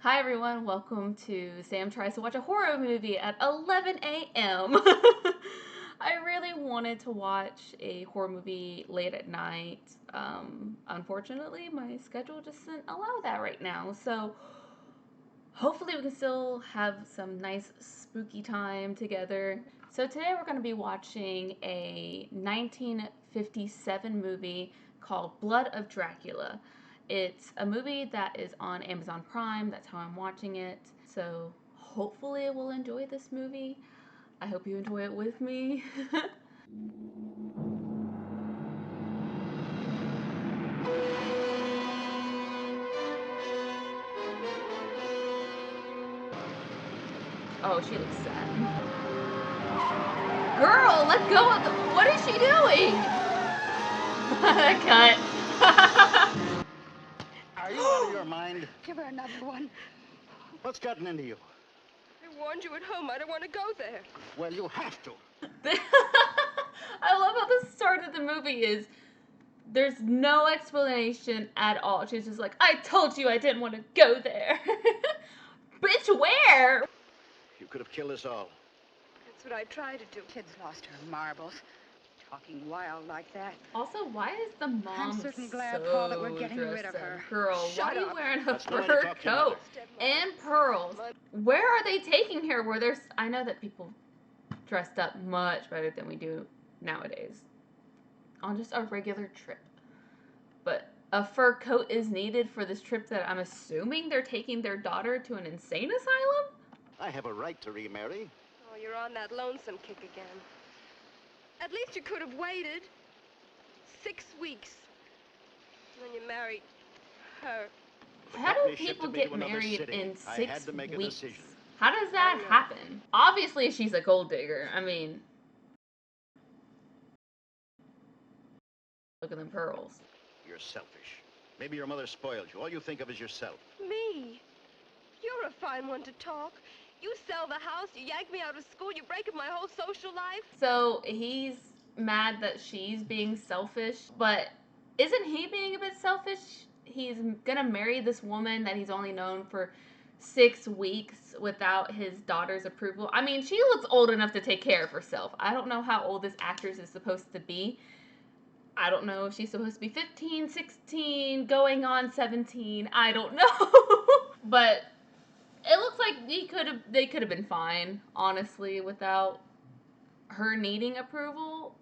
Hi everyone, welcome to Sam Tries to Watch a Horror Movie at 11 a.m. I really wanted to watch a horror movie late at night. Unfortunately, my schedule just doesn't allow that right now. So hopefully we can still have some nice spooky time together. So today we're going to be watching a 1957 movie called Blood of Dracula. It's a movie that is on Amazon Prime. That's how I'm watching it. So hopefully I will enjoy this movie. I hope you enjoy it with me. Oh, she looks sad. Girl, let go of the. What is she doing? Cut. Are you out of your mind? Give her another one. What's gotten into you? I warned you at home. I don't want to go there. Well, you have to. I love how the start of the movie is. There's no explanation at all. She's just like, I told you I didn't want to go there. Bitch, where? You could have killed us all. That's what I try to do. Kid's lost her marbles. Talking wild like that. Also, why is the mom I'm certain glad, so Paul, that we're getting rid of dressed her. up? Girl, why Shut are you up. wearing a That's not fur what you talk to your coat and pearls? Where are they taking her? Where there's, I know that people dressed up much better than we do nowadays on just a regular trip. But a fur coat is needed for this trip that I'm assuming they're taking their daughter to an insane asylum? I have a right to remarry. Oh, you're on that lonesome kick again. At least you could have waited 6 weeks. And then you married her. How do Company people shifted me get to another married city. in I 6 had to make a weeks? decision. How does that I know. happen? Obviously, she's a gold digger. I mean, look at them pearls. You're selfish. Maybe your mother spoiled you. All you think of is yourself. Me? You're a fine one to talk. You sell the house, you yank me out of school, you break up my whole social life. So he's mad that she's being selfish, but isn't he being a bit selfish? He's gonna marry this woman that he's only known for 6 weeks without his daughter's approval. I mean, she looks old enough to take care of herself. I don't know how old this actress is supposed to be. I don't know if she's supposed to be 15, 16, going on 17. I don't know. But it looks like they could have been fine, honestly, without her needing approval.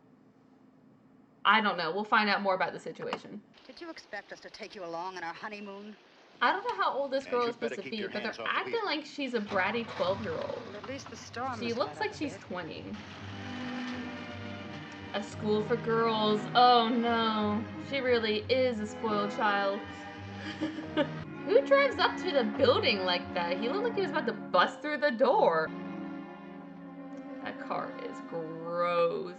I don't know. We'll find out more about the situation. Did you expect us to take you along on our honeymoon? I don't know how old this And girl you is supposed better to keep be, your but they're hands off the acting wheel. like she's a bratty 12-year-old. Well, at least the storm She has looks let like up a she's bit. 20. A school for girls. Oh no. She really is a spoiled child. Who drives up to the building like that? He looked like he was about to bust through the door. That car is gross.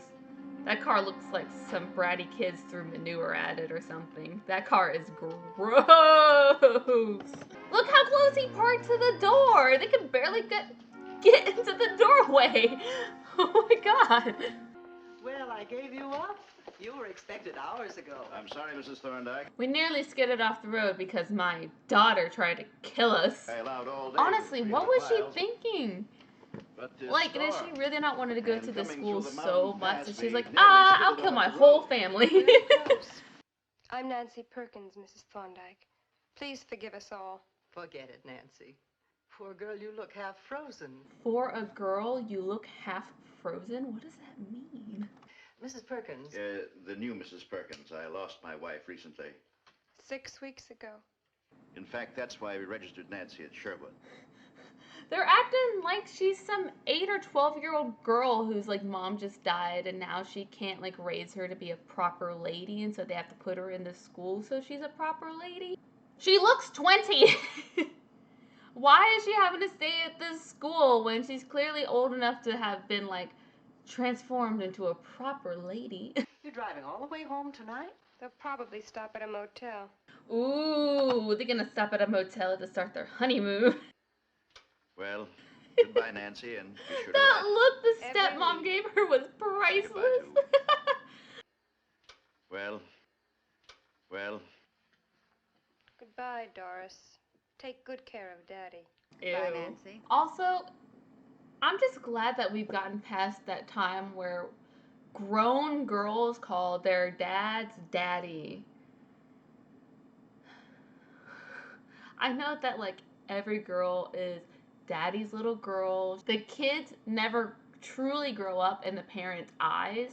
That car looks like some bratty kids threw manure at it or something. That car is gross. Look how close he parked to the door. They can barely get into the doorway. Oh my god. Well, I gave you up. You were expected hours ago. I'm sorry, Mrs. Thorndike. We nearly skidded off the road because my daughter tried to kill us. I allowed all day. Honestly, with what was 300 she miles, thinking? but this Like, did storm. she really not want to go And to the coming school through the so mountain much pass, that she's we like, nearly I'll skidded kill my off the whole road." family. Very close. I'm Nancy Perkins, Mrs. Thorndike. Please forgive us all. Forget it, Nancy. Poor girl, you look half frozen. For a girl, you look half frozen? What does that mean? Mrs. Perkins. The new Mrs. Perkins. I lost my wife recently. 6 weeks ago. In fact, that's why we registered Nancy at Sherwood. They're acting like she's some 8 or 12-year-old girl whose like mom just died and now she can't like raise her to be a proper lady, and so they have to put her into school so she's a proper lady. She looks 20. Why is she having to stay at this school when she's clearly old enough to have been like transformed into a proper lady? You're driving all the way home tonight? They'll probably stop at a motel. Ooh, they're gonna stop at a motel to start their honeymoon. Well, goodbye, Nancy, and be sure to That write. look the Every stepmom week. gave her was priceless. Well. Goodbye, Doris. Take good care of Daddy. Ew. Bye, Nancy. Also, I'm just glad that we've gotten past that time where grown girls call their dads daddy. I know that, like, every girl is daddy's little girl. The kids never truly grow up in the parents' eyes.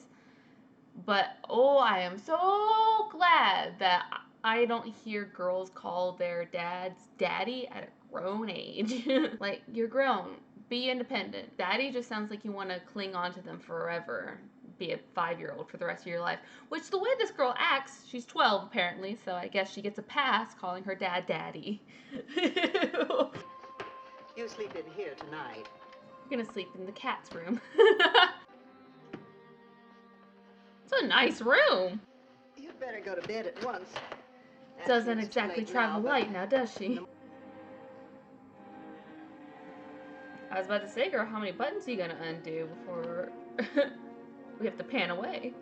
But, oh, I am so glad that I don't hear girls call their dads daddy at a grown age. Like, you're grown. Be independent. Daddy just sounds like you want to cling on to them forever. Be a 5-year-old for the rest of your life. Which, the way this girl acts, she's 12 apparently, so I guess she gets a pass calling her dad daddy. You sleep in here tonight. You're gonna sleep in the cat's room. It's a nice room. You'd better go to bed at once. Doesn't It's too exactly late travel now, but light now, does she? I was about to say, girl, how many buttons are you gonna undo before we have to pan away?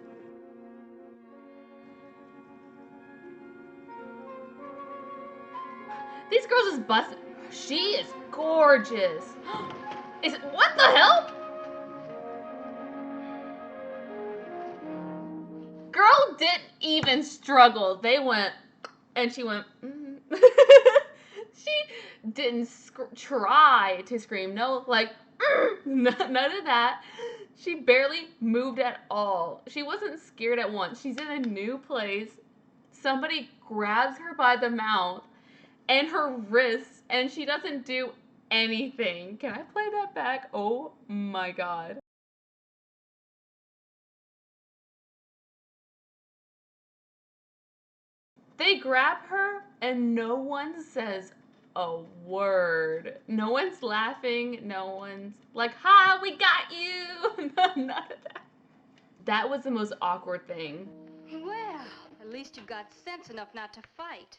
These girls is busting. She is gorgeous. What the hell? Girl didn't even struggle. They went, and she went, She didn't try to scream. No, like, none of that. She barely moved at all. She wasn't scared at once. She's in a new place. Somebody grabs her by the mouth and her wrists, and she doesn't do anything. Can I play that back? Oh my god. They grab her and no one says a word. No one's laughing. No one's like, "Ha, we got you." None of that. That was the most awkward thing. Well, at least you've got sense enough not to fight.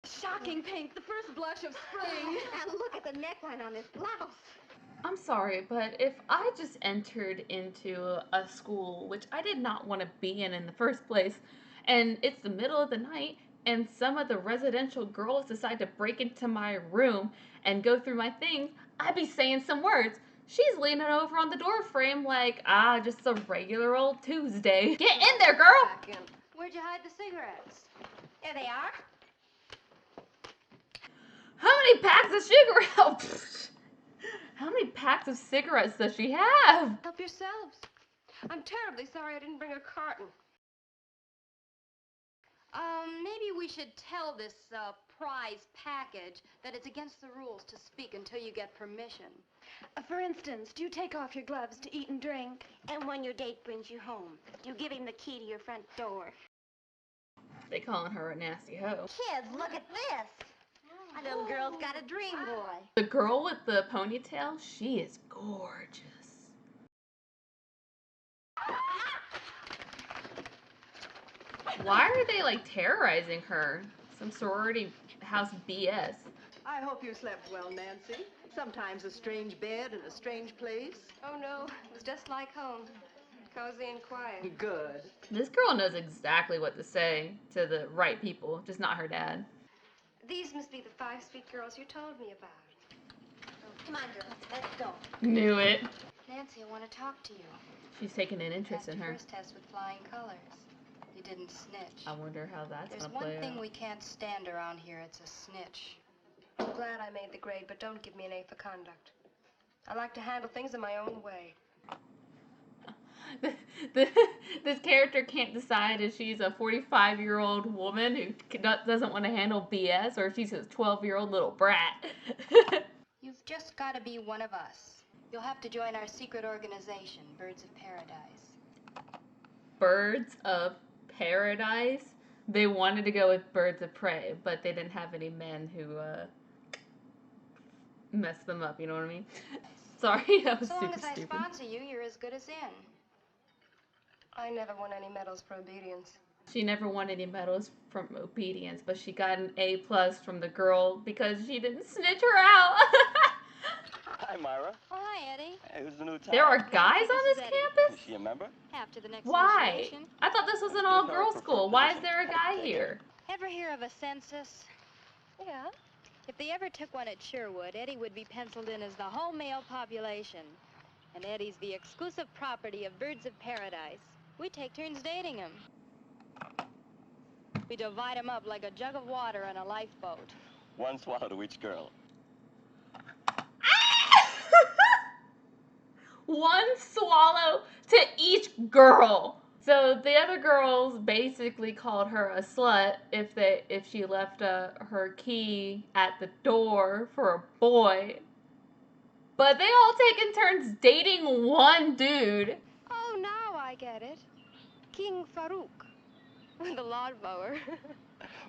Shocking pink, the first blush of spring. And look at the neckline on this blouse. I'm sorry, but if I just entered into a school, which I did not want to be in the first place, and it's the middle of the night, and some of the residential girls decide to break into my room and go through my things, I'd be saying some words. She's leaning over on the door frame like, just a regular old Tuesday. Get in there, girl! Where'd you hide the cigarettes? There they are. How many packs of cigarettes? How many packs of cigarettes does she have? Help yourselves. I'm terribly sorry I didn't bring a carton. Maybe we should tell this prize package that it's against the rules to speak until you get permission. For instance, do you take off your gloves to eat and drink? And when your date brings you home, you give him the key to your front door. They calling her a nasty hoe. Kids, look at this. My little girl's got a dream boy. The girl with the ponytail, she is gorgeous. Why are they like terrorizing her? Some sorority house BS. I hope you slept well, Nancy. Sometimes a strange bed in a strange place. Oh no, it was just like home. Cozy and quiet. Good. This girl knows exactly what to say to the right people, just not her dad. These must be the 5 sweet girls you told me about. Come on, girls, let's go. Knew it. Nancy, I want to talk to you. She's taking an interest Passed in your her. first test with flying colors. You didn't snitch. I wonder how that's There's gonna one play thing out. we can't stand around here. It's a snitch. I'm glad I made the grade, but don't give me an A for conduct. I like to handle things in my own way. This character can't decide if she's a 45-year-old woman who doesn't want to handle BS or if she's a 12-year-old little brat. You've just got to be one of us. You'll have to join our secret organization, Birds of Paradise. Birds of Paradise? They wanted to go with Birds of Prey, but they didn't have any men who messed them up, you know what I mean? Sorry, that was So long super as I stupid. sponsor you, you're as good as in. I never won any medals for obedience. She never won any medals from obedience, but she got an A+ from the girl because she didn't snitch her out. Hi, Myra. Oh, hi, Eddie. Hey, who's the new There are talent? guys on this Is campus? she a member? After the next Why? initiation. I thought this was an all-girls school. Why is there a guy here? Ever hear of a census? Yeah. If they ever took one at Sherwood, Eddie would be penciled in as the whole male population. And Eddie's the exclusive property of birds of paradise. We take turns dating him. We divide him up like a jug of water in a lifeboat. One swallow to each girl. One swallow to each girl. So the other girls basically called her a slut if she left her key at the door for a boy. But they all taken turns dating one dude. Oh, now I get it. King Farouk. The lawnmower.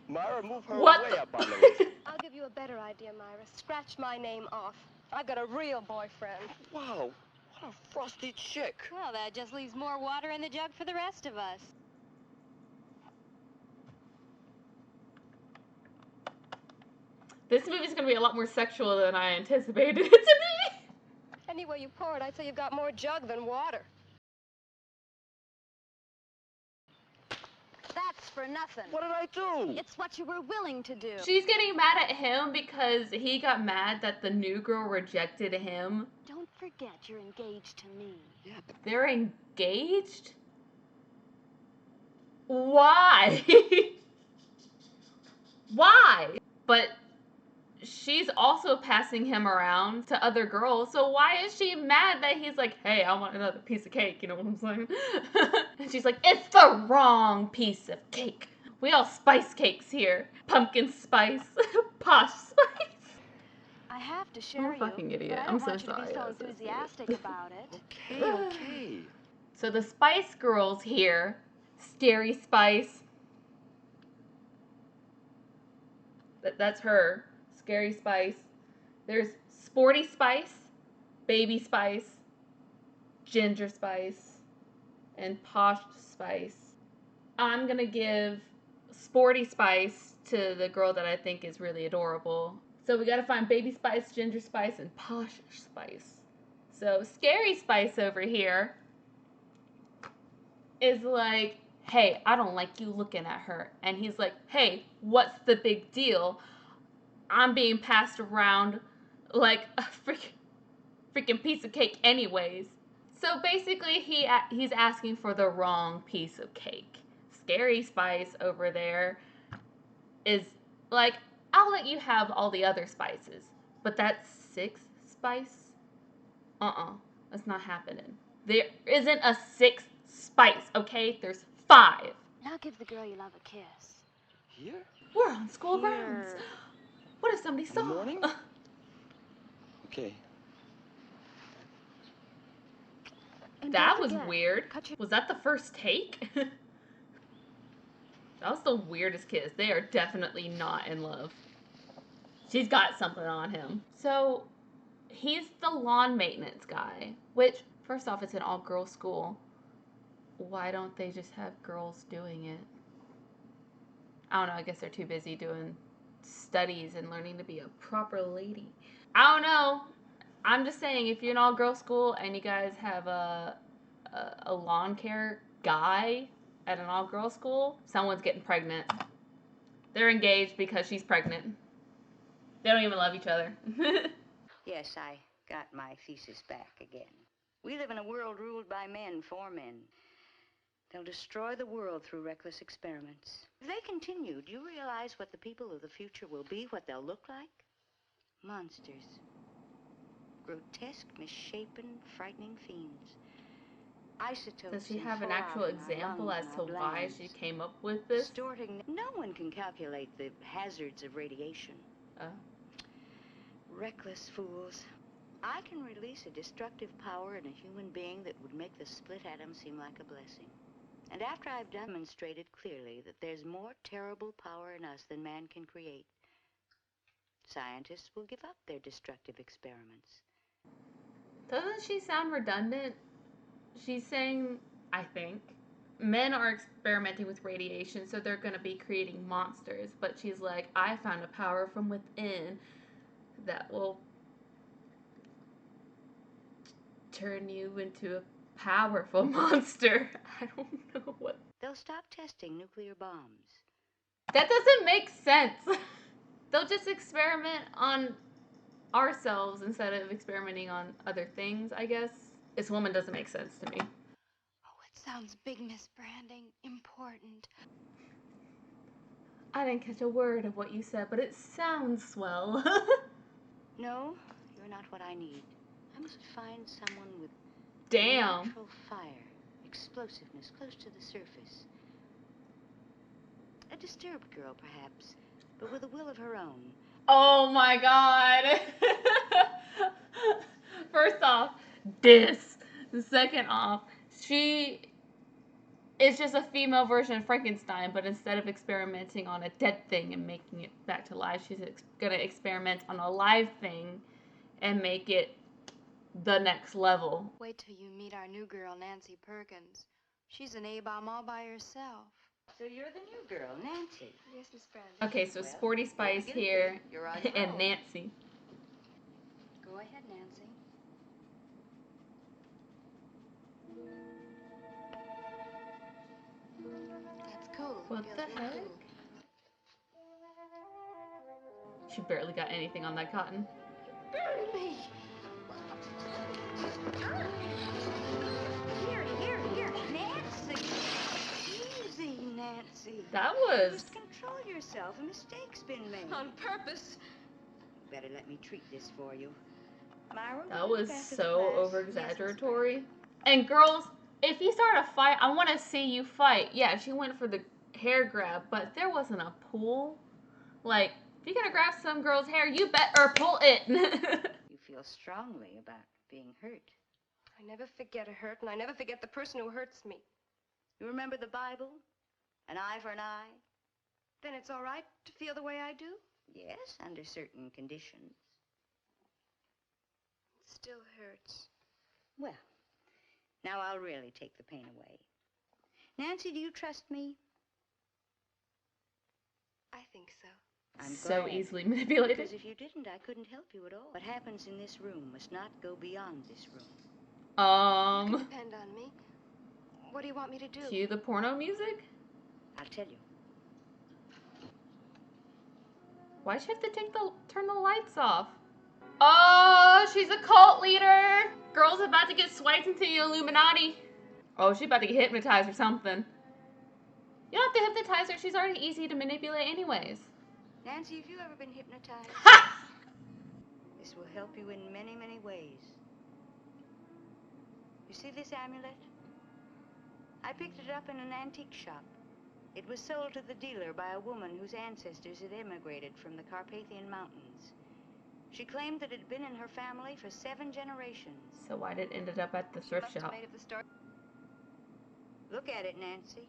Myra, move her What way the- up on the list. I'll give you a better idea, Myra. Scratch my name off. I've got a real boyfriend. Wow, what a frosty chick. Well, that just leaves more water in the jug for the rest of us. This movie's gonna be a lot more sexual than I anticipated it to be. Any way you pour it, I'd say you've got more jug than water. That's for nothing. What did I do? It's what you were willing to do. She's getting mad at him because he got mad that the new girl rejected him. Don't forget you're engaged to me. Yeah, but They're engaged? Why? Why? But she's also passing him around to other girls, so why is she mad that he's like, hey, I want another piece of cake, you know what I'm saying? And she's like, it's the wrong piece of cake. We all spice cakes here. Pumpkin spice, posh spice. I have to I'm share a fucking you, idiot. but I I'm don't so want you to sorry. be so I was so enthusiastic stupid. about it. okay, okay. So the Spice Girls here, Scary Spice. That's her, Scary Spice. There's Sporty Spice, Baby Spice, Ginger Spice, and Posh Spice. I'm gonna give Sporty Spice to the girl that I think is really adorable. So we gotta find Baby Spice, Ginger Spice, and Posh Spice. So Scary Spice over here is like, hey, I don't like you looking at her. And he's like, hey, what's the big deal? I'm being passed around like a freaking piece of cake anyways. So basically he's asking for the wrong piece of cake. Scary Spice over there is like, I'll let you have all the other spices, but that 6th spice? That's not happening. There isn't a 6th spice, okay? There's 5. Now give the girl you love a kiss. Here? We're on school Here. grounds. What if somebody saw? In the morning? Okay. And That don't was forget, weird. cut your- Was that the first take? That was the weirdest kiss. They are definitely not in love. She's got something on him. So, he's the lawn maintenance guy. Which, first off, it's an all-girls school. Why don't they just have girls doing it? I don't know. I guess they're too busy doing studies and learning to be a proper lady. I don't know. I'm just saying, if you're an all-girls school and you guys have a lawn care guy at an all-girls school, someone's getting pregnant. They're engaged because she's pregnant. They don't even love each other. Yes, I got my thesis back again. We live in a world ruled by men for men. They'll destroy the world through reckless experiments. If they continue, do you realize what the people of the future will be, what they'll look like? Monsters. Grotesque, misshapen, frightening fiends. Isotopes. Does she in have an fallout actual in our example lungs as and to our why glands. she came up with this? Distorting. No one can calculate the hazards of radiation. Oh. Reckless fools. I can release a destructive power in a human being that would make the split atom seem like a blessing. And after I've demonstrated clearly that there's more terrible power in us than man can create, scientists will give up their destructive experiments. Doesn't she sound redundant? She's saying, I think, men are experimenting with radiation, so they're going to be creating monsters. But she's like, I found a power from within that will turn you into a powerful monster. I don't know what. They'll stop testing nuclear bombs. That doesn't make sense. They'll just experiment on ourselves instead of experimenting on other things, I guess. This woman doesn't make sense to me. Oh, it sounds big, Miss Branding. Important. I didn't catch a word of what you said, but it sounds swell. No, you're not what I need. I must find someone with Damn. natural fire, explosiveness close to the surface. A disturbed girl, perhaps, but with a will of her own. Oh my god. First off, this. Second off, she is just a female version of Frankenstein, but instead of experimenting on a dead thing and making it back to life, she's gonna experiment on a live thing and make it the next level. Wait till you meet our new girl, Nancy Perkins. She's an A-bomb all by herself. So you're the new girl, Nancy. Yes, Miss Branding. Okay, so Sporty Spice here and Nancy. Go ahead, Nancy. That's cool. What Feels the real heck? cool. She barely got anything on that cotton. Burn me! Here, Nancy! Easy, Nancy. That You was... must control yourself. A mistake's been made. On purpose. Better let me treat this for you. Myra, That will you was look after the so class? over-exaggeratory. And girls, if you start a fight, I want to see you fight. Yeah, she went for the hair grab, but there wasn't a pull. Like, if you're gonna grab some girl's hair, you better pull it. You feel strongly about being hurt. I never forget a hurt, and I never forget the person who hurts me. You remember the Bible? An eye for an eye? Then it's all right to feel the way I do? Yes, under certain conditions. It still hurts. Well, now I'll really take the pain away. Nancy, do you trust me? I think so. I'm So glad. easily manipulated. Because if you didn't, I couldn't help you at all. What happens in this room must not go beyond this room. You can depend on me. What do you want me to do? Cue the porno music? I'll tell you. Why'd she have to turn the lights off? Oh, she's a cult leader. Girl's about to get swiped into the Illuminati. Oh, she's about to get hypnotized or something. You don't have to hypnotize her. She's already easy to manipulate anyways. Nancy, have you ever been hypnotized? Ha! This will help you in many, many ways. You see this amulet? I picked it up in an antique shop. It was sold to the dealer by a woman whose ancestors had emigrated from the Carpathian Mountains. She claimed that it had been in her family for 7 generations. So why did it ended up at the She thrift must have shop? made up the story. Look at it, Nancy.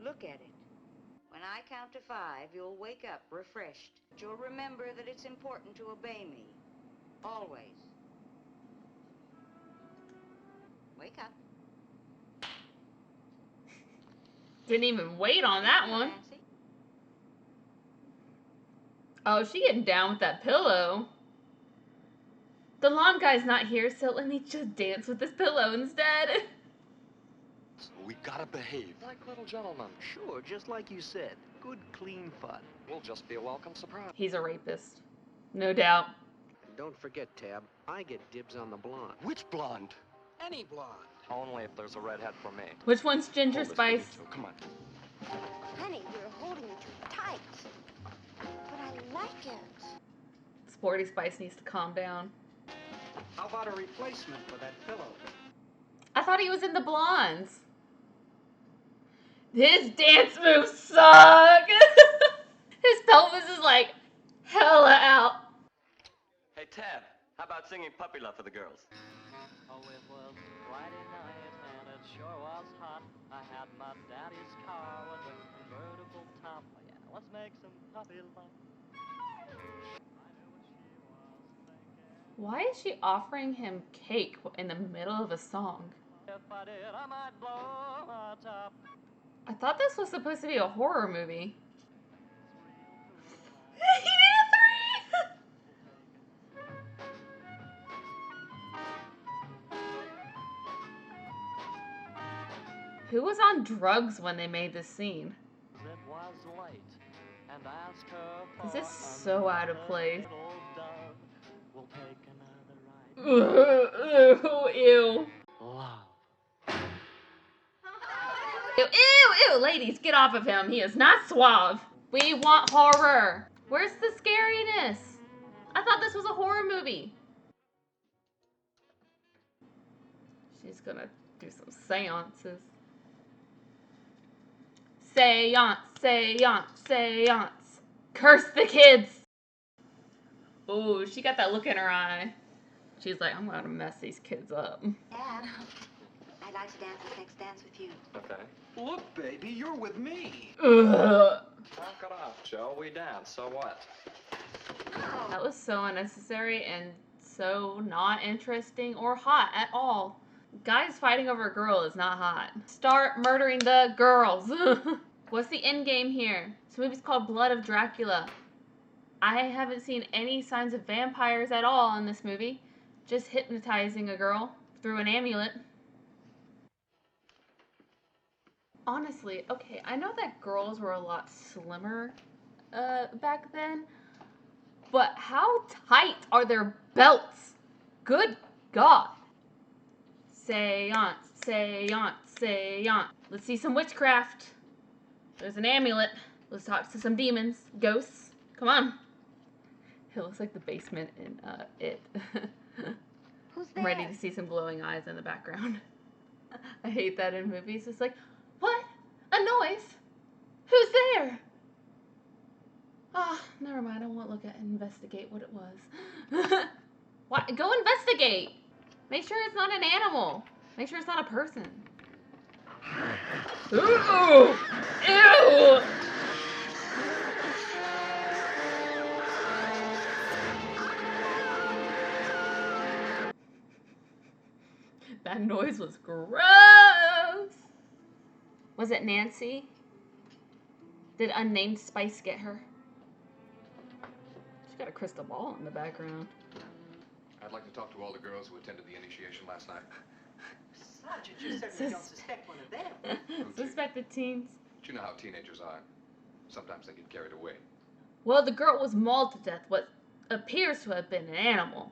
Look at it. When I count to 5, you'll wake up refreshed. You'll remember that it's important to obey me. Always. Wake up. Didn't even wait on that one. Nancy. Oh, she getting down with that pillow. The lawn guy's not here, so let me just dance with this pillow instead. We gotta behave. Like little gentlemen. Sure, just like you said. Good, clean fun. We'll just be a welcome surprise. He's a rapist. No doubt. And don't forget, Tab, I get dibs on the blonde. Which blonde? Any blonde. Only if there's a redhead for me. Which one's Ginger Hold this Spice? for me, too. Come on. Honey, you're holding me too tight. But I like it. Sporty Spice needs to calm down. How about a replacement for that pillow? I thought he was in the Blondes. His dance moves suck. His pelvis is like hella out. Hey, Tab, how about singing Puppy Love for the girls? Oh, it was Friday night and it sure was hot. I had my daddy's car with a convertible top. Oh, yeah, let's make some puppy love. Why is she offering him cake in the middle of a song? If I did, I might blow my top. I thought this was supposed to be a horror movie. He did a 3! Who was on drugs when they made this scene? It was late, and and ask her for This is so out of place. little dove. We'll take another ride. Ew. Love. Ew, ew, ew, ladies, get off of him. He is not suave. We want horror. Where's the scariness? I thought this was a horror movie. She's gonna do some seances. Seance, seance, seance. Curse the kids. Ooh, she got that look in her eye. She's like, I'm gonna mess these kids up. Dad, I'd like to dance this next dance with you. Okay. Look, baby, you're with me. Ugh. Knock it off, Joe. We dance. So what? That was so unnecessary and so not interesting or hot at all. Guys fighting over a girl is not hot. Start murdering the girls. What's the end game here? This movie's called Blood of Dracula. I haven't seen any signs of vampires at all in this movie. Just hypnotizing a girl through an amulet. Honestly, okay, I know that girls were a lot slimmer back then, but how tight are their belts? Good God. Seance, seance, seance. Let's see some witchcraft. There's an amulet. Let's talk to some demons, ghosts. Come on. It looks like the basement in It. Who's I'm there? ready to see some glowing eyes in the background. I hate that in movies. It's like, what? A noise? Who's there? Ah, never mind. I won't look at investigate what it was. Why? Go investigate. Make sure it's not an animal. Make sure it's not a person. Ooh! Ew! That noise was gross. Was it Nancy? Did unnamed spice get her? She's got a crystal ball in the background. I'd like to talk to all the girls who attended the initiation last night. Sergeant, you certainly don't suspect one of them. Suspected teens. But you know how teenagers are. Sometimes they get carried away. Well, the girl was mauled to death, what appears to have been an animal.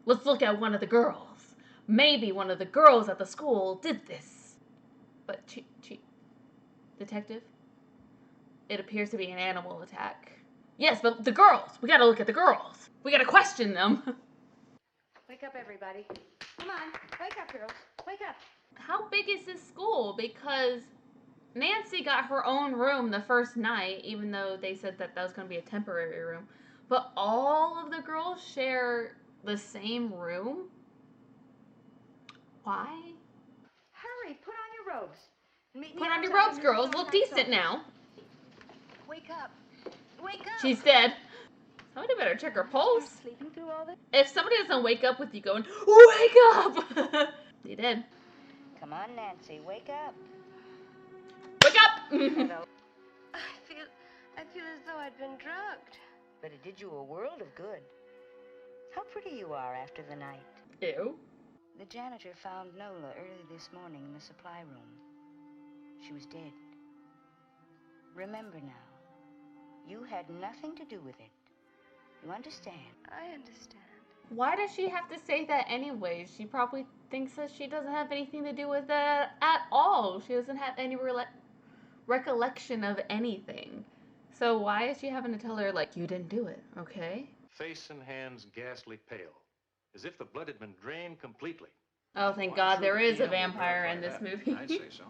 Let's look at one of the girls. Maybe one of the girls at the school did this. But Detective? It appears to be an animal attack. Yes, but the girls! We gotta look at the girls! We gotta question them! Wake up, everybody. Come on, wake up, girls. Wake up. How big is this school? Because Nancy got her own room the first night, even though they said that that was going to be a temporary room. But all of the girls share the same room? Why? Hurry, put on your robes. Meet me Put on your outside robes, in girls. the Look sunlight decent zone. now. Wake up. Wake up. She's dead. Somebody better check her pulse. Sleeping through all this? If somebody doesn't wake up with you going, wake up! They did. Come on, Nancy, wake up. Wake up! Hello. I feel as though I'd been drugged. But it did you a world of good. How pretty you are after the night. Ew. The janitor found Nola early this morning in the supply room. She was dead. Remember now, you had nothing to do with it. You understand? I understand. Why does she have to say that anyway? She probably thinks that she doesn't have anything to do with that at all. She doesn't have any recollection of anything. So why is she having to tell her, like, you didn't do it, okay? Face and hands ghastly pale, as if the blood had been drained completely. Oh, thank God there is a vampire in this movie. I'd say so.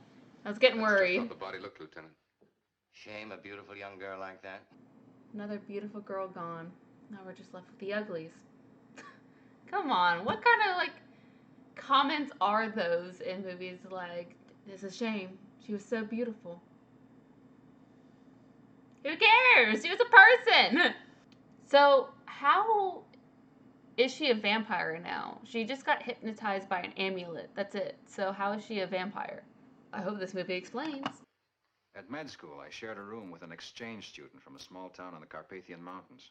I was getting Let's check worried. out the body looked, Lieutenant. Shame a beautiful young girl like that. Another beautiful girl gone. Now we're just left with the uglies. Come on, what kind of, like, comments are those in movies like, it's a shame, she was so beautiful? Who cares? She was a person! So, how is she a vampire now? She just got hypnotized by an amulet, that's it. So how is she a vampire? I hope this movie explains. At med school, I shared a room with an exchange student from a small town in the Carpathian Mountains.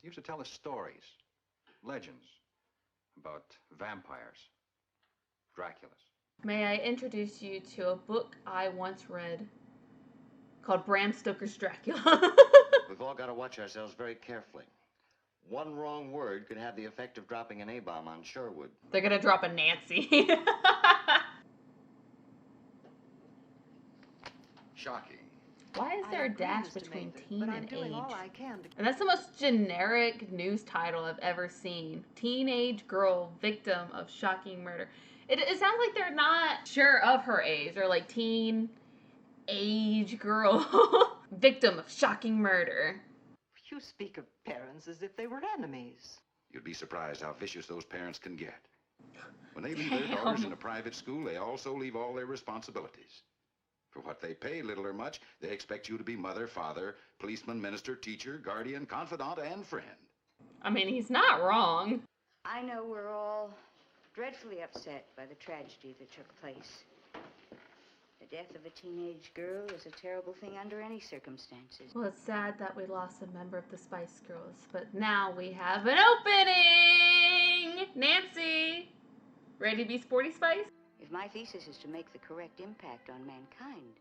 He used to tell us stories, legends, about vampires, Draculas. May I introduce you to a book I once read called Bram Stoker's Dracula. We've all got to watch ourselves very carefully. One wrong word could have the effect of dropping an A-bomb on Sherwood. They're gonna drop a Nancy. Shocking. Why is there a agree, dash Mr. between Mather, teen but I'm and doing age? all I can to... And that's the most generic news title I've ever seen. Teenage girl victim of shocking murder. It sounds like they're not sure of her age. Or like teen age girl victim of shocking murder. You speak of parents as if they were enemies. You'd be surprised how vicious those parents can get. When they leave their daughters in a private school, they also leave all their responsibilities. For what they pay, little or much, they expect you to be mother, father, policeman, minister, teacher, guardian, confidant, and friend. I mean, he's not wrong. I know we're all dreadfully upset by the tragedy that took place. The death of a teenage girl is a terrible thing under any circumstances. Well, it's sad that we lost a member of the Spice Girls, but now we have an opening! Nancy! Ready to be Sporty Spice? If my thesis is to make the correct impact on mankind,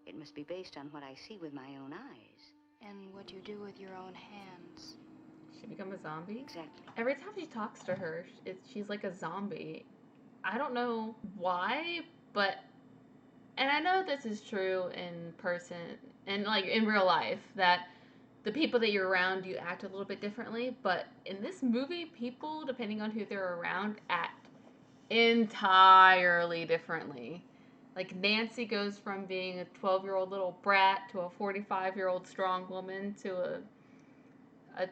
it must be based on what I see with my own eyes. And what you do with your own hands. She become a zombie? Exactly. Every time she talks to her, she's like a zombie. I don't know why, but... And I know this is true in person, and like in real life, that the people that you're around, you act a little bit differently. But in this movie, people, depending on who they're around, act entirely differently. Like Nancy goes from being a 12-year-old little brat to a 45-year-old strong woman to a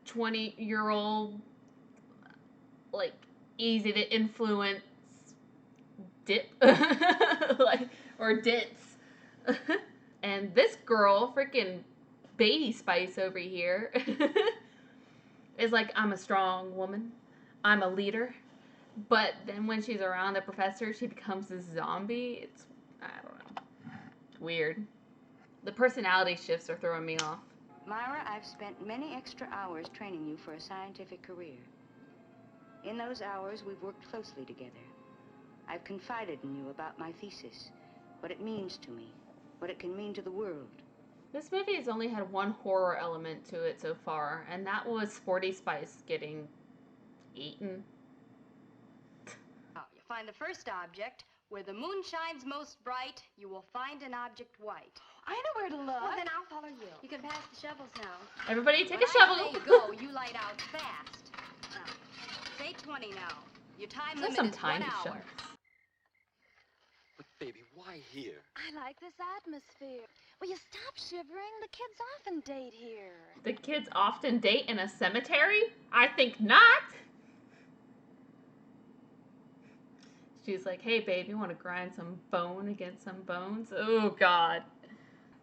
20-year-old, like, easy to influence dip. Like, or ditz. And this girl, freaking Baby Spice over here, is like, I'm a strong woman. I'm a leader. But then when she's around the professor, she becomes this zombie. It's, I don't know. It's weird. The personality shifts are throwing me off. Myra, I've spent many extra hours training you for a scientific career. In those hours, we've worked closely together. I've confided in you about my thesis, what it means to me, what it can mean to the world. This movie has only had one horror element to it so far, and that was Sporty Spice getting eaten. You find the first object. Where the moon shines most bright, you will find an object white. I know where to look. Well, then I'll follow you. You can pass the shovels now. Everybody take when a shovel. I say go, you light out fast. Now, say 20 now. Your time There's limit some is time 1 to hour. shove. But baby, why here? I like this atmosphere. Will you stop shivering? The kids often date here. The kids often date in a cemetery? I think not. She's like, hey babe, you want to grind some bone against some bones? Oh God.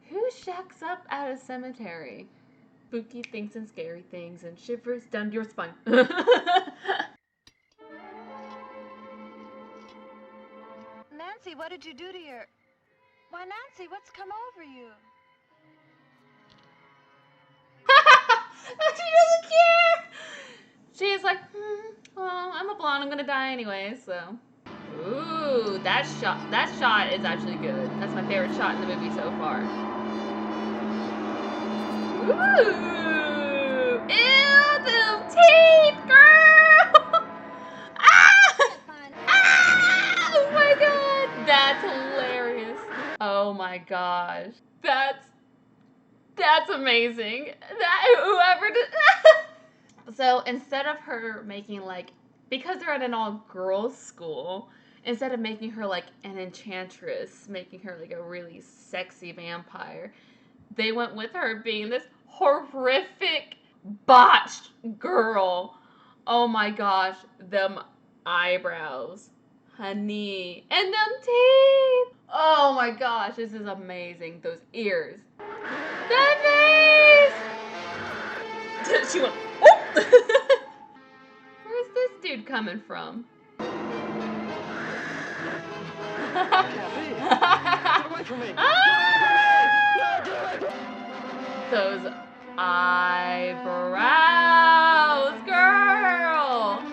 Who shacks up at a cemetery? Spooky things and scary things and shivers down your spine. Nancy, what did you do to your... Why, Nancy, what's come over you? She doesn't care. She's like, well, I'm a blonde. I'm gonna die anyway, so. Ooh, that shot is actually good. That's my favorite shot in the movie so far. Ooh, ew, them teeth, girl. Oh my God, that's hilarious. Oh my gosh, that's amazing. That whoever did. So instead of her making like, because they're at an all-girls school, instead of making her like an enchantress, making her like a really sexy vampire, they went with her being this horrific, botched girl. Oh my gosh, them eyebrows, honey, and them teeth. Oh my gosh, this is amazing. Those ears, that face. She went, oh! Where's this dude coming from? Get away from me! Those eyebrows, girl!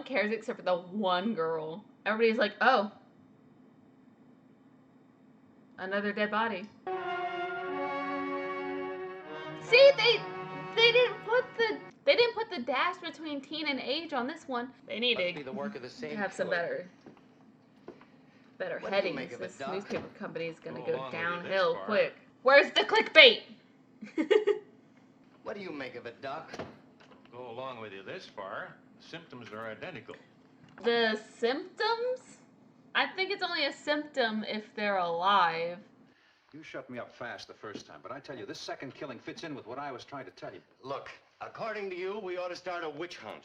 one cares except for the one girl. Everybody's like, oh, another dead body. See, they didn't put the dash between teen and age on this one. They need Must be the work of the to same have some killer. better What do you headings. make of it, This Doc? newspaper company is gonna Go go along with you this downhill far. quick. Where's the clickbait? What do you make of it, Doc? Go along with you this far. The symptoms are identical. The symptoms? I think it's only a symptom if they're alive. You shut me up fast the first time, but I tell you, this second killing fits in with what I was trying to tell you. Look, according to you, we ought to start a witch hunt.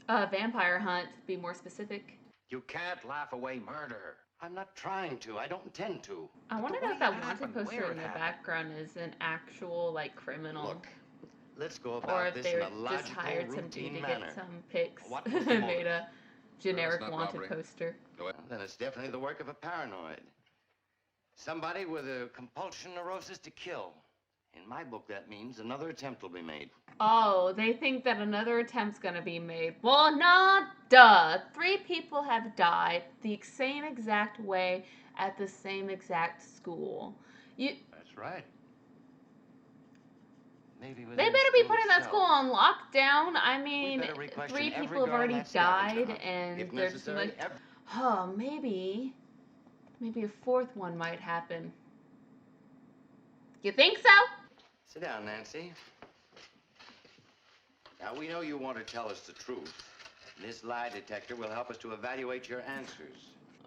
A vampire hunt, to be more specific. You can't laugh away murder. I'm not trying to. I don't intend to. I want to the know way if that it wanted happened, poster where in it the happened. background is an actual, like, criminal. Look, let's go Or about if this they in were a just logical, hired somebody routine to manner. get some pics What was the and motive? made a generic not wanted robbery. poster. Well, then it's definitely the work of a paranoid. Somebody with a compulsion neurosis to kill. In my book, that means another attempt will be made. Oh, they think that another attempt's gonna be made. Well, nah, duh. 3 people have died the same exact way at the same exact school. That's right. Maybe They within better be school putting that itself. school on lockdown. I mean, better re-question 3 every people have girl in already that scavenger died, hunt. and If they're just necessary, like, oh, maybe a 4th one might happen. You think so? Sit down, Nancy. Now, we know you want to tell us the truth. This lie detector will help us to evaluate your answers.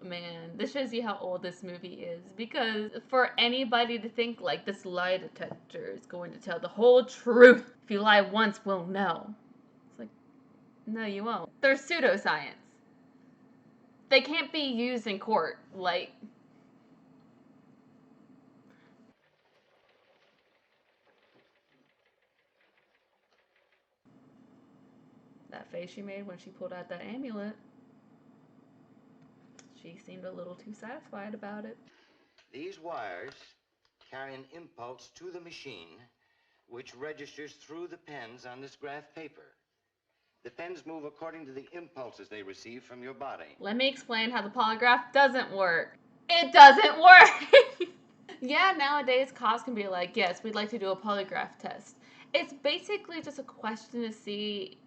Man, this shows you how old this movie is, because for anybody to think like this lie detector is going to tell the whole truth, if you lie once, we'll know. It's like, no, you won't. They're pseudoscience. They can't be used in court. Like, that face she made when she pulled out that amulet. She seemed a little too satisfied about it. These wires carry an impulse to the machine, which registers through the pens on this graph paper. The pens move according to the impulses they receive from your body. Let me explain how the polygraph doesn't work. It doesn't work! Yeah, nowadays cops can be like, yes, we'd like to do a polygraph test. It's basically just a question to see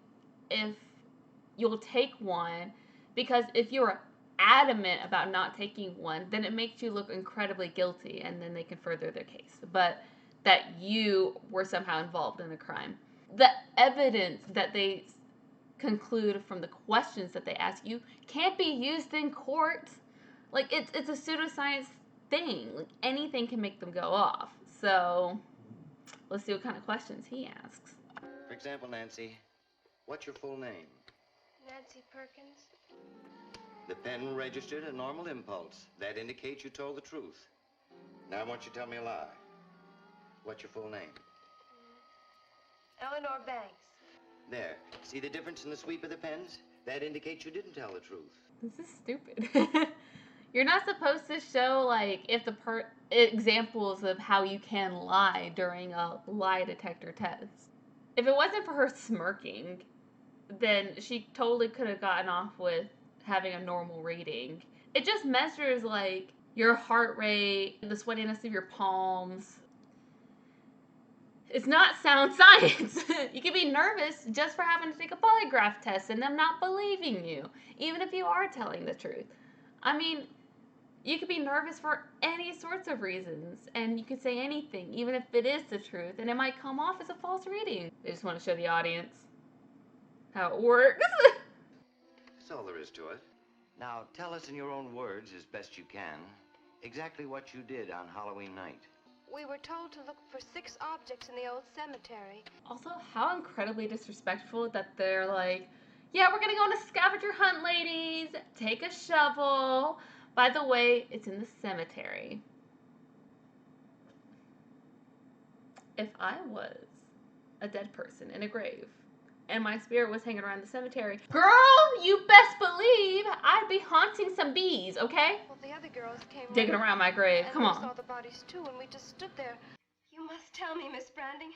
if you'll take one, because if you're adamant about not taking one, then it makes you look incredibly guilty, and then they can further their case. But that you were somehow involved in a crime. The evidence that they conclude from the questions that they ask you can't be used in court. Like, it's a pseudoscience thing. Like, anything can make them go off. So let's see what kind of questions he asks. For example, Nancy, what's your full name? Nancy Perkins. The pen registered a normal impulse. That indicates you told the truth. Now I want you to tell me a lie. What's your full name? Eleanor Banks. There. See the difference in the sweep of the pens? That indicates you didn't tell the truth. This is stupid. You're not supposed to show, like, if the examples of how you can lie during a lie detector test. If it wasn't for her smirking, then she totally could have gotten off with having a normal reading. It just measures, like, your heart rate, the sweatiness of your palms. It's not sound science. You can be nervous just for having to take a polygraph test and them not believing you, even if you are telling the truth. I mean, you could be nervous for any sorts of reasons, and you could say anything, even if it is the truth, and it might come off as a false reading. They just want to show the audience how it works. That's all there is to it. Now, tell us in your own words, as best you can, exactly what you did on Halloween night. We were told to look for 6 objects in the old cemetery. Also, how incredibly disrespectful that they're like, yeah, we're gonna go on a scavenger hunt, ladies. Take a shovel. By the way, it's in the cemetery. If I was a dead person in a grave and my spirit was hanging around the cemetery, girl, you best believe I'd be haunting some bees, okay? Well, the other girls came Digging running, around my grave. and Come we on. saw the bodies too, and we just stood there. You must tell me, Miss Branding.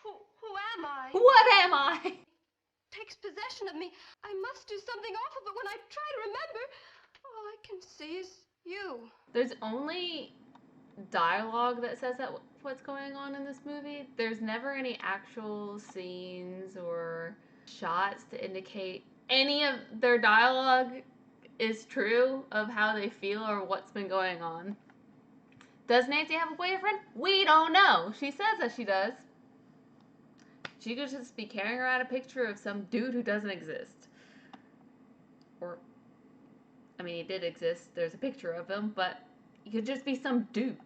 Who am I? What am I? takes possession of me. I must do something awful, but when I try to remember, all I can see is you. There's only dialogue that says that what's going on in this movie. There's never any actual scenes or shots to indicate any of their dialogue is true of how they feel or what's been going on. Does Nancy have a boyfriend? We don't know. She says that she does. She could just be carrying around a picture of some dude who doesn't exist. Or, I mean, he did exist. There's a picture of him, but he could just be some dude.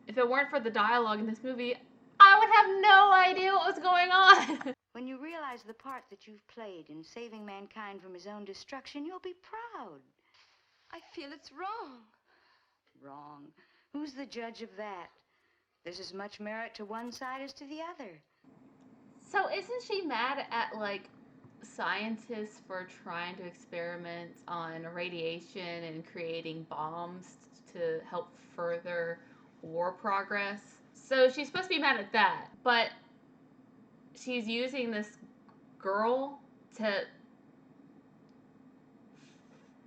If it weren't for the dialogue in this movie, I would have no idea what was going on. When you realize the part that you've played in saving mankind from his own destruction, you'll be proud. I feel it's wrong. Wrong? Who's the judge of that? There's as much merit to one side as to the other. So isn't she mad at, like, scientists for trying to experiment on radiation and creating bombs to help further war progress? So she's supposed to be mad at that, but she's using this girl to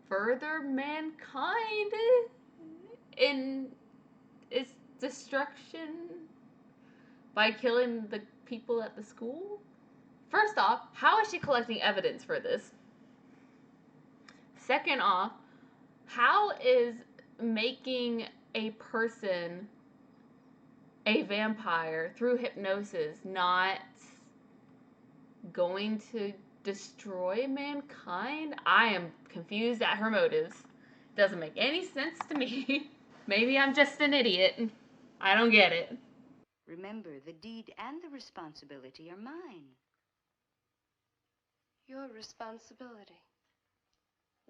further mankind in its destruction by killing the people at the school? First off, how is she collecting evidence for this? Second off, how is making a person a vampire through hypnosis not going to destroy mankind? I am confused at her motives. Doesn't make any sense to me. Maybe I'm just an idiot. I don't get it. Remember, the deed and the responsibility are mine. Your responsibility.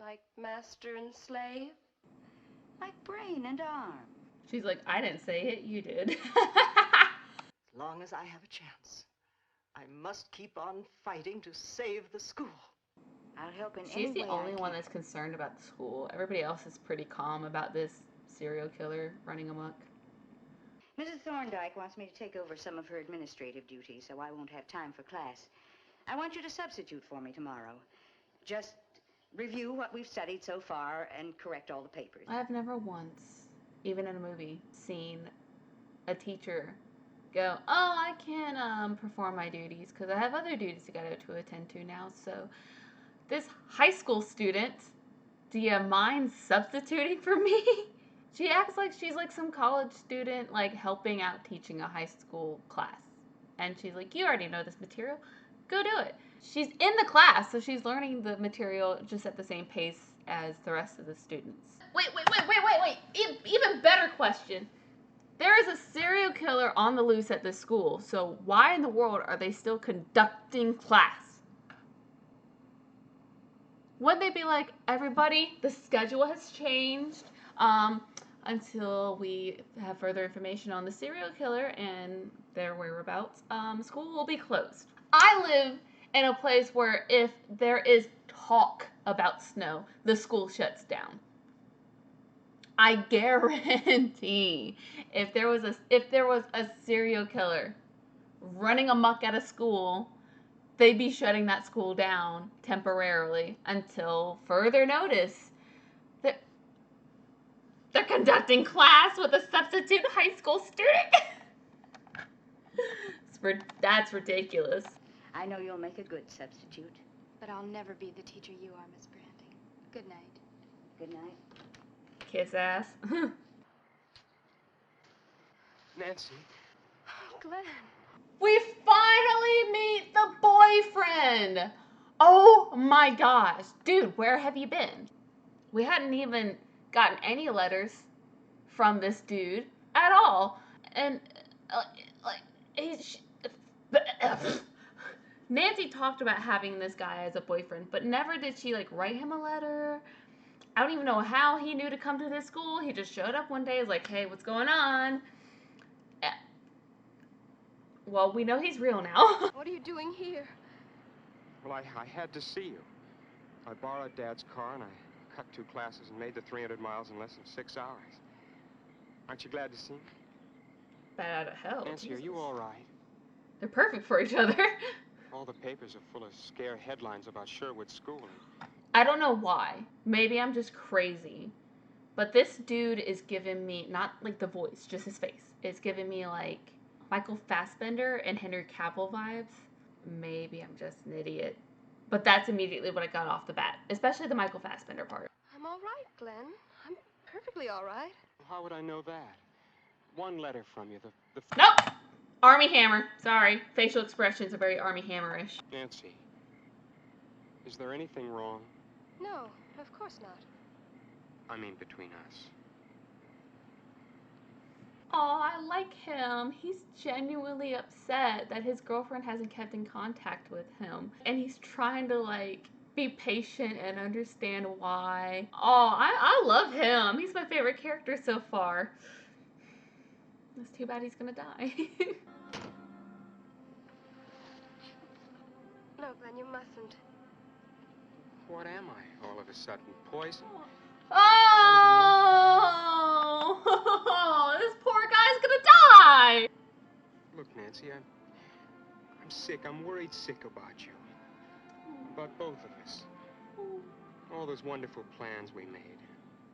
Like master and slave? Like brain and arm. She's like, I didn't say it, you did. As long as I have a chance, I must keep on fighting to save the school. I'll help in She's any the way only I one can. that's concerned about the school. Everybody else is pretty calm about this serial killer running amok. Mrs. Thorndike wants me to take over some of her administrative duties, so I won't have time for class. I want you to substitute for me tomorrow. Just review what we've studied so far and correct all the papers. I have never once, even in a movie, seen a teacher go, oh, I can't perform my duties because I have other duties to attend to now. So this high school student, do you mind substituting for me? She acts like she's like some college student, like helping out teaching a high school class. And she's like, you already know this material. Go do it. She's in the class, so she's learning the material just at the same pace as the rest of the students. Wait. Even better question. There is a serial killer on the loose at this school, so why in the world are they still conducting class? Wouldn't they be like, everybody, the schedule has changed until we have further information on the serial killer and their whereabouts, school will be closed. I live in a place where if there is talk about snow, the school shuts down. I guarantee if there was a serial killer running amok at a school, they'd be shutting that school down temporarily until further notice. They're conducting class with a substitute high school student. That's ridiculous. I know you'll make a good substitute. But I'll never be the teacher you are, Miss Branding. Good night. Good night. Kiss ass. Nancy. Glenn. We finally meet the boyfriend. Oh my gosh. Dude, where have you been? We hadn't even gotten any letters from this dude at all. And, Nancy talked about having this guy as a boyfriend, but never did she, write him a letter. I don't even know how he knew to come to this school. He just showed up one day, was like, hey, what's going on? Well, we know he's real now. What are you doing here? Well, I had to see you. I borrowed Dad's car and I cut 2 classes and made the 300 miles in less than 6 hours. Aren't you glad to see me? Bad out of hell. Nancy, Jesus. are you all right? They're perfect for each other. All the papers are full of scare headlines about Sherwood School. I don't know why. Maybe I'm just crazy. But this dude is giving me, not like the voice, just his face. It's giving me like Michael Fassbender and Henry Cavill vibes. Maybe I'm just an idiot. But that's immediately what I got off the bat. Especially the Michael Fassbender part. I'm all right, Glenn. I'm perfectly all right. How would I know that? One letter from you, Nope! Army Hammer. Sorry. Facial expressions are very Army Hammer-ish. Nancy, is there anything wrong? No, of course not. I mean, between us. Oh, I like him. He's genuinely upset that his girlfriend hasn't kept in contact with him. And he's trying to, like, be patient and understand why. Oh, I love him. He's my favorite character so far. It's too bad he's gonna die. No, Glenn, you mustn't. What am I, all of a sudden? Poison? Oh! This poor guy's gonna die! Look, Nancy, I'm sick. I'm worried sick about you. About both of us. All those wonderful plans we made.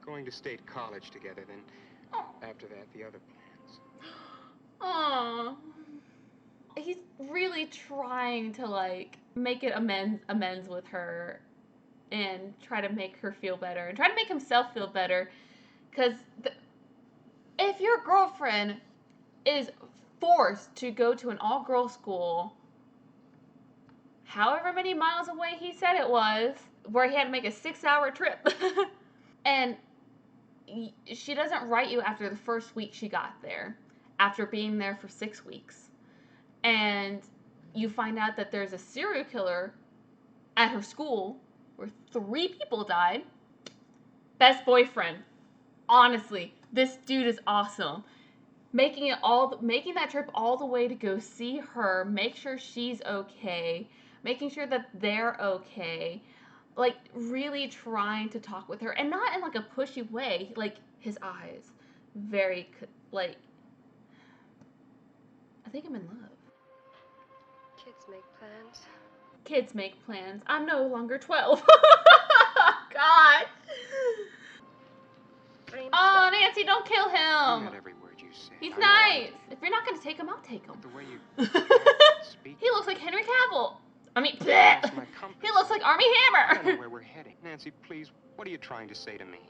Going to state college together, then after that, the other plans. Aww. He's really trying to, like, make it amends with her and try to make her feel better and try to make himself feel better. Because if your girlfriend is forced to go to an all-girls school, however many miles away he said it was, where he had to make a 6-hour trip, and she doesn't write you after the first week she got there, after being there for 6 weeks, and you find out that there's a serial killer at her school where 3 people died. Best boyfriend. Honestly, this dude is awesome. Making that trip all the way to go see her, make sure she's okay, making sure that they're okay, like really trying to talk with her, and not in like a pushy way. Like his eyes, very like. I think I'm in love. Kids make plans. Kids make plans. I'm no longer 12. God. Oh, Nancy, don't kill him. I meant every word you said. He's nice. If you're not going to take him, I'll take him. The way you speak. He looks like Henry Cavill. I mean, he looks like Army I don't know Hammer. where we're heading. Nancy, please, what are you trying to say to me?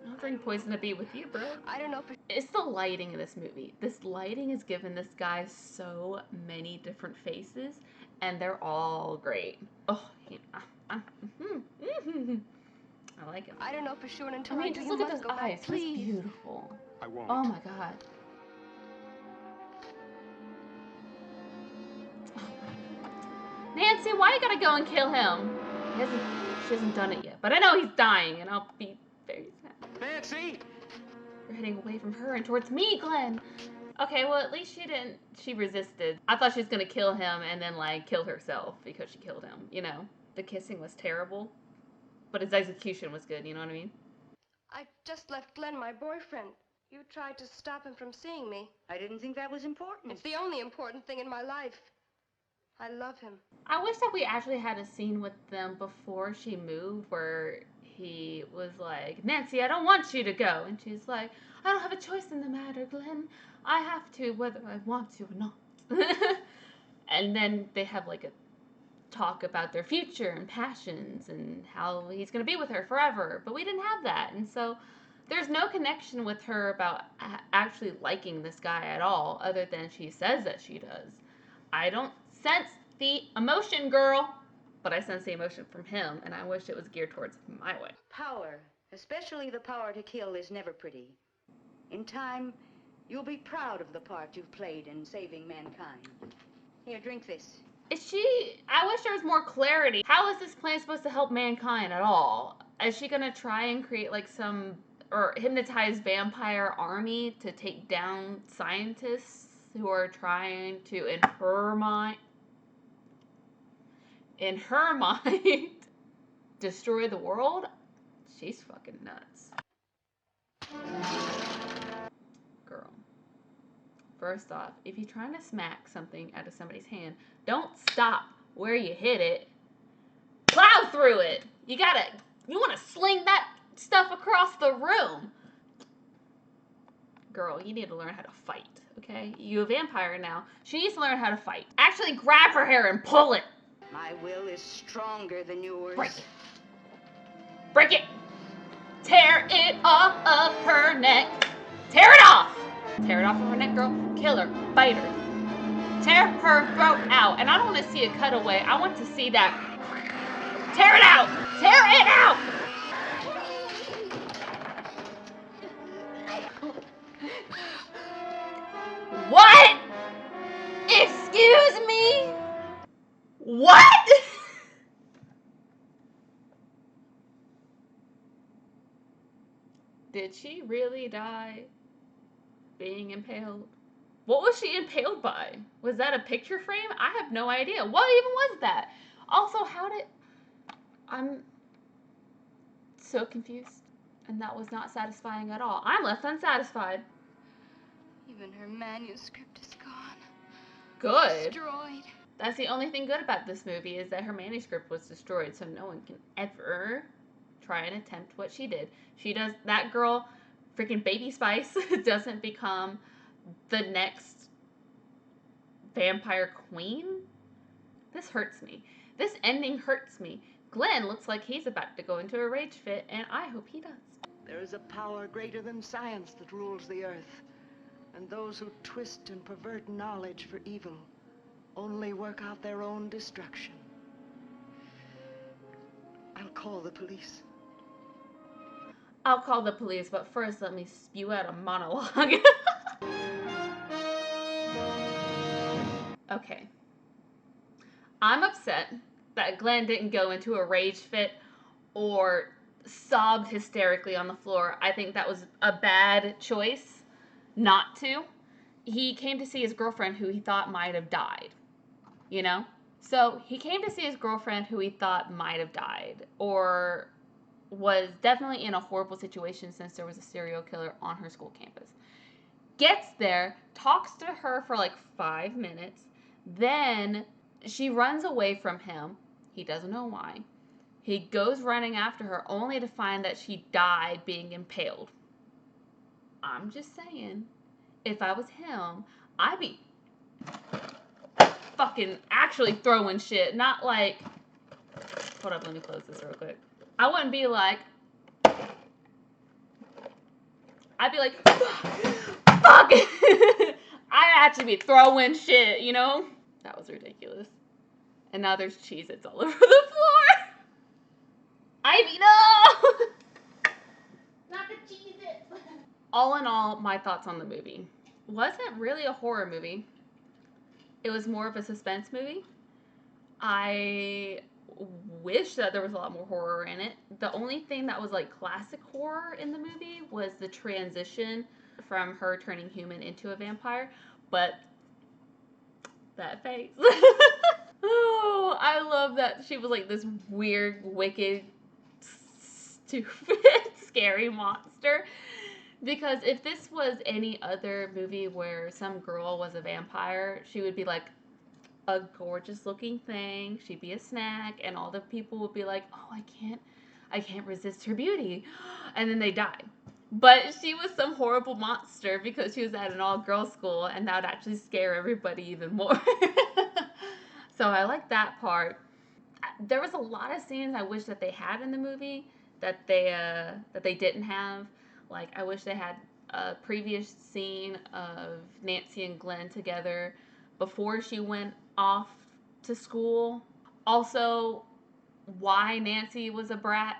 I'll drink poison to be with you, bro. I don't know if It's the lighting in this movie. This lighting has given this guy so many different faces, and they're all great. Oh, I like him. I don't know for sure until I mean, do. just You look at must those go eyes. back, please. He's beautiful. I won't. Oh my God. Nancy, why you gotta go and kill him? She hasn't done it yet, but I know he's dying, and I'll be very sad. Nancy! You're heading away from her and towards me, Glenn. Okay, well, at least she resisted. I thought she was gonna kill him and then, like, kill herself because she killed him, you know? The kissing was terrible, but his execution was good, you know what I mean? I just left Glenn, my boyfriend. You tried to stop him from seeing me. I didn't think that was important. It's the only important thing in my life. I love him. I wish that we actually had a scene with them before she moved where he was like, Nancy, I don't want you to go. And she's like, I don't have a choice in the matter, Glenn. I have to, whether I want to or not. And then they have like a talk about their future and passions and how he's going to be with her forever. But we didn't have that. And so there's no connection with her about actually liking this guy at all, other than she says that she does. I don't sense the emotion, girl, but I sense the emotion from him, and I wish it was geared towards my way. Power, especially the power to kill, is never pretty. In time, you'll be proud of the part you've played in saving mankind. Here, drink this. I wish there was more clarity. How is this plan supposed to help mankind at all? Is she gonna try and create like or hypnotize vampire army to take down scientists who are trying to, in her mind, destroy the world? She's fucking nuts. Girl. First off, if you're trying to smack something out of somebody's hand, don't stop where you hit it, plow through it. You want to sling that stuff across the room. Girl, you need to learn how to fight, okay? You're a vampire now. She needs to learn how to fight. Actually grab her hair and pull it. My will is stronger than yours. Break it. Break it. Tear it off of her neck. Tear it off. Tear it off of her neck, girl. Kill her. Bite her. Tear her throat out. And I don't want to see a cutaway. I want to see that. Tear it out. Tear it out. What? Excuse me? What? Did she really die being impaled? What was she impaled by? Was that a picture frame? I have no idea. What even was that? Also, I'm so confused. And that was not satisfying at all. I'm left unsatisfied. Even her manuscript is gone. Good. Destroyed. That's the only thing good about this movie is that her manuscript was destroyed, so no one can ever try and attempt what she did. That girl, freaking Baby Spice, doesn't become the next vampire queen. This hurts me. This ending hurts me. Glenn looks like he's about to go into a rage fit, and I hope he does. There is a power greater than science that rules the earth, and those who twist and pervert knowledge for evil only work out their own destruction. I'll call the police. I'll call the police, but first let me spew out a monologue. Okay. I'm upset that Glenn didn't go into a rage fit or sobbed hysterically on the floor. I think that was a bad choice not to. He came to see his girlfriend who he thought might have died, you know? So he came to see his girlfriend who he thought might have died or was definitely in a horrible situation since there was a serial killer on her school campus. Gets there, talks to her for like 5 minutes, then she runs away from him. He doesn't know why. He goes running after her only to find that she died being impaled. I'm just saying, if I was him, I'd be fucking actually throwing shit, not like, hold up, let me close this real quick. I wouldn't be like, I'd be like, fuck. I'd actually be throwing shit, you know? That was ridiculous. And now there's Cheez-Its all over the floor. Ivy, no! Not the Cheez-Its. All in all, my thoughts on the movie. Wasn't really a horror movie. It was more of a suspense movie. I wish that there was a lot more horror in it. The only thing that was like classic horror in the movie was the transition from her turning human into a vampire. But that face. Oh, I love that she was like this weird, wicked, stupid, scary monster. Because if this was any other movie where some girl was a vampire, she would be like a gorgeous looking thing. She'd be a snack, and all the people would be like, "Oh, I can't resist her beauty," and then they die. But she was some horrible monster because she was at an all-girls school, and that would actually scare everybody even more. So I like that part. There was a lot of scenes I wish that they had in the movie that they didn't have. Like, I wish they had a previous scene of Nancy and Glenn together before she went off to school. Also, why Nancy was a brat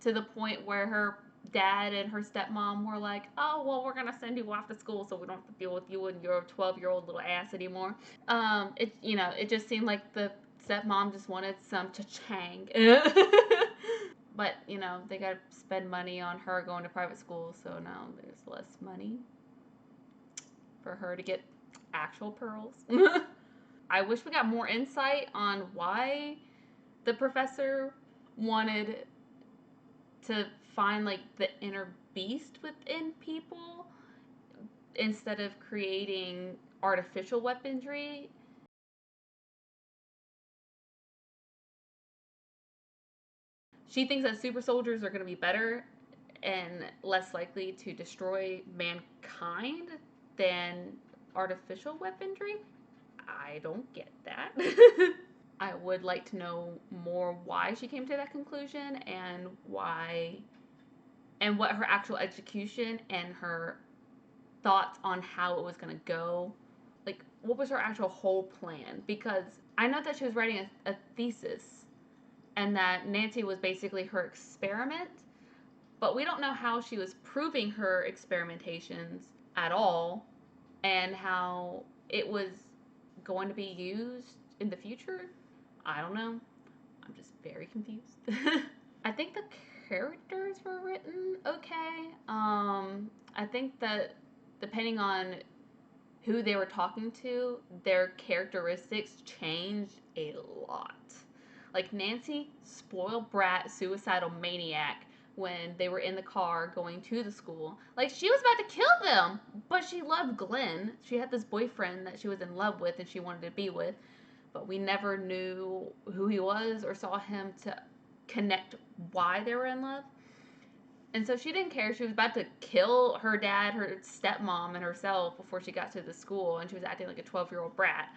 to the point where her dad and her stepmom were like, "Oh, well, we're gonna send you off to school so we don't have to deal with you and your 12-year-old little ass anymore." It just seemed like the stepmom just wanted some cha-chang. But, they got to spend money on her going to private school, so now there's less money for her to get actual pearls. I wish we got more insight on why the professor wanted to find, like, the inner beast within people instead of creating artificial weaponry. she thinks that super soldiers are going to be better and less likely to destroy mankind than artificial weaponry. I don't get that. I would like to know more why she came to that conclusion and why and what her actual execution and her thoughts on how it was going to go. Like, what was her actual whole plan? Because I know that she was writing a thesis and that Nancy was basically her experiment, but we don't know how she was proving her experimentations at all and how it was going to be used in the future. I don't know. I'm just very confused. I think the characters were written okay. I think that depending on who they were talking to, their characteristics changed a lot. Like Nancy, spoiled brat, suicidal maniac, when they were in the car going to the school. Like, she was about to kill them, but she loved Glenn. She had this boyfriend that she was in love with and she wanted to be with, but we never knew who he was or saw him to connect why they were in love. And so she didn't care. She was about to kill her dad, her stepmom, and herself before she got to the school, and she was acting like a 12-year-old brat,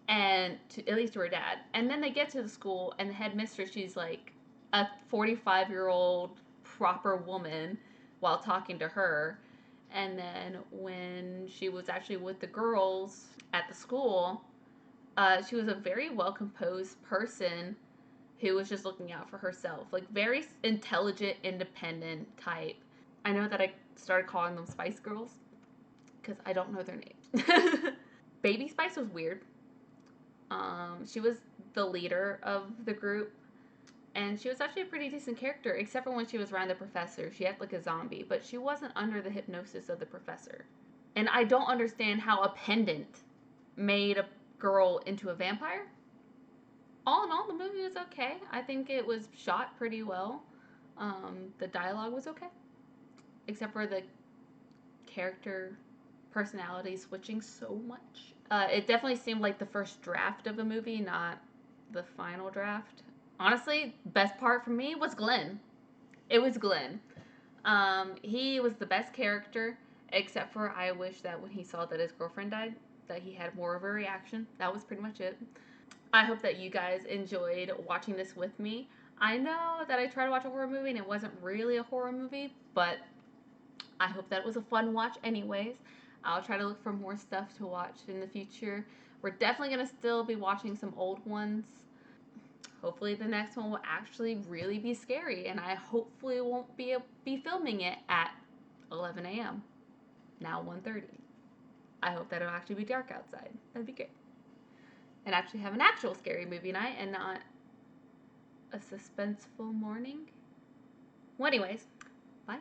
and at least to her dad. And then they get to the school, and the headmistress, she's like a 45-year-old proper woman while talking to her. And then when she was actually with the girls at the school, she was a very well-composed person who was just looking out for herself. Like, very intelligent, independent type. I know that I started calling them Spice Girls because I don't know their names. Baby Spice was weird. She was the leader of the group, and she was actually a pretty decent character, except for when she was around the professor. She acted like a zombie, but she wasn't under the hypnosis of the professor. And I don't understand how a pendant made a girl into a vampire. All in all, the movie was okay. I think it was shot pretty well. The dialogue was okay, except for the character personality switching so much. It definitely seemed like the first draft of a movie, not the final draft. Honestly, best part for me was Glenn. It was Glenn. He was the best character, except for I wish that when he saw that his girlfriend died, that he had more of a reaction. That was pretty much it. I hope that you guys enjoyed watching this with me. I know that I tried to watch a horror movie and it wasn't really a horror movie, but I hope that it was a fun watch anyways. I'll try to look for more stuff to watch in the future. We're definitely going to still be watching some old ones. Hopefully the next one will actually really be scary, and I hopefully won't be filming it at 11 a.m. Now 1:30. I hope that it'll actually be dark outside. That'd be great. And actually have an actual scary movie night and not a suspenseful morning. Well, anyways, bye.